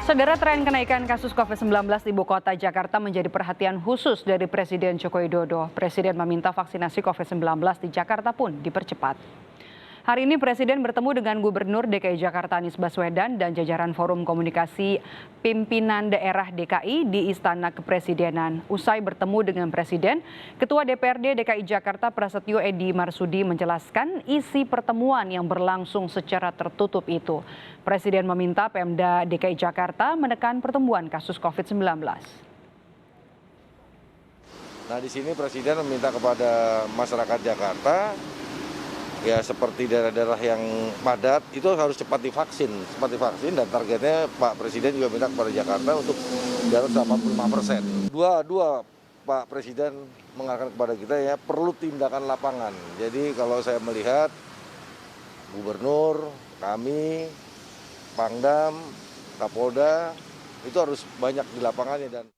Saudara, tren kenaikan kasus COVID-19 di ibu kota Jakarta menjadi perhatian khusus dari Presiden Joko Widodo. Presiden meminta vaksinasi COVID-19 di Jakarta pun dipercepat. Hari ini Presiden bertemu dengan Gubernur DKI Jakarta Anies Baswedan dan jajaran Forum Komunikasi Pimpinan Daerah DKI di Istana Kepresidenan. Usai bertemu dengan Presiden, Ketua DPRD DKI Jakarta Prasetyo Edy Marsudi menjelaskan isi pertemuan yang berlangsung secara tertutup itu. Presiden meminta Pemda DKI Jakarta menekan pertumbuhan kasus COVID-19. Nah, di sini Presiden meminta kepada masyarakat Jakarta, ya seperti daerah-daerah yang padat itu harus cepat divaksin dan targetnya Pak Presiden juga minta kepada Jakarta untuk jarak 85%. Dua Pak Presiden mengarahkan kepada kita ya perlu tindakan lapangan. Jadi kalau saya melihat Gubernur, kami, Pangdam, Kapolda itu harus banyak di lapangannya dan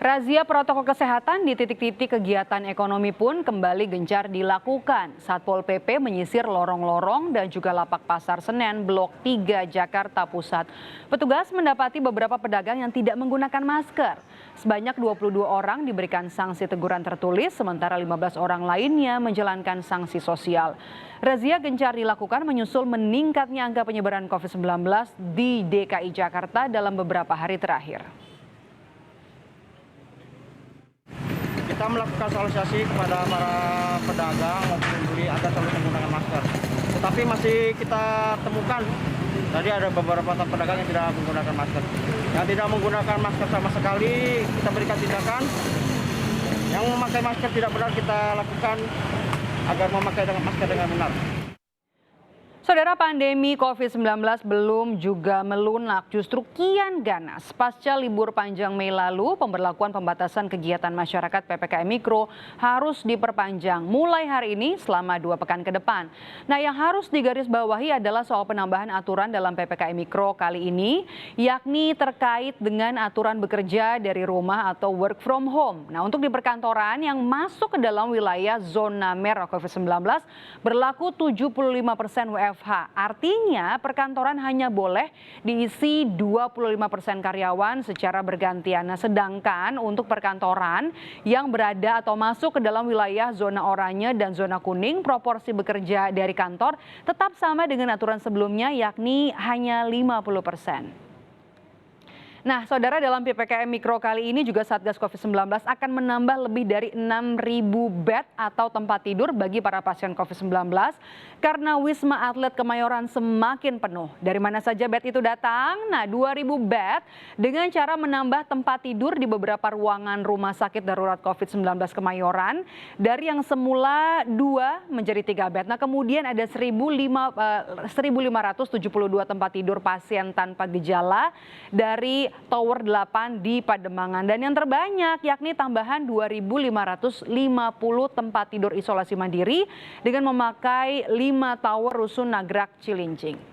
Razia protokol kesehatan di titik-titik kegiatan ekonomi pun kembali gencar dilakukan. Satpol PP menyisir lorong-lorong dan juga lapak pasar Senen Blok 3 Jakarta Pusat. Petugas mendapati beberapa pedagang yang tidak menggunakan masker. Sebanyak 22 orang diberikan sanksi teguran tertulis, sementara 15 orang lainnya menjalankan sanksi sosial. Razia gencar dilakukan menyusul meningkatnya angka penyebaran COVID-19 di DKI Jakarta dalam beberapa hari terakhir. Kita melakukan sosialisasi kepada para pedagang maupun pembeli agar selalu menggunakan masker. Tetapi masih kita temukan tadi ada beberapa pedagang yang tidak menggunakan masker. Yang tidak menggunakan masker sama sekali kita berikan tindakan. Yang memakai masker tidak benar kita lakukan agar memakai masker dengan benar. Saudara, pandemi COVID-19 belum juga melunak, justru kian ganas. Pasca libur panjang Mei lalu, pemberlakuan pembatasan kegiatan masyarakat PPKM Mikro harus diperpanjang mulai hari ini selama 2 pekan ke depan. Nah, yang harus digarisbawahi adalah soal penambahan aturan dalam PPKM Mikro kali ini, yakni terkait dengan aturan bekerja dari rumah atau work from home. Nah, untuk di perkantoran yang masuk ke dalam wilayah zona merah COVID-19 berlaku 75% WFH. Artinya perkantoran hanya boleh diisi 25% karyawan secara bergantian. Nah, sedangkan untuk perkantoran yang berada atau masuk ke dalam wilayah zona oranye dan zona kuning, proporsi bekerja dari kantor tetap sama dengan aturan sebelumnya, yakni hanya 50%. Nah, saudara, dalam PPKM Mikro kali ini juga Satgas COVID-19 akan menambah lebih dari 6.000 bed atau tempat tidur bagi para pasien COVID-19 karena Wisma Atlet Kemayoran semakin penuh. Dari mana saja bed itu datang? Nah, 2.000 bed dengan cara menambah tempat tidur di beberapa ruangan rumah sakit darurat COVID-19 Kemayoran dari yang semula 2 menjadi 3 bed. Nah, kemudian ada 1.572 tempat tidur pasien tanpa gejala dari Tower 8 di Pademangan, dan yang terbanyak yakni tambahan 2.550 tempat tidur isolasi mandiri dengan memakai 5 tower rusun Nagrak Cilincing.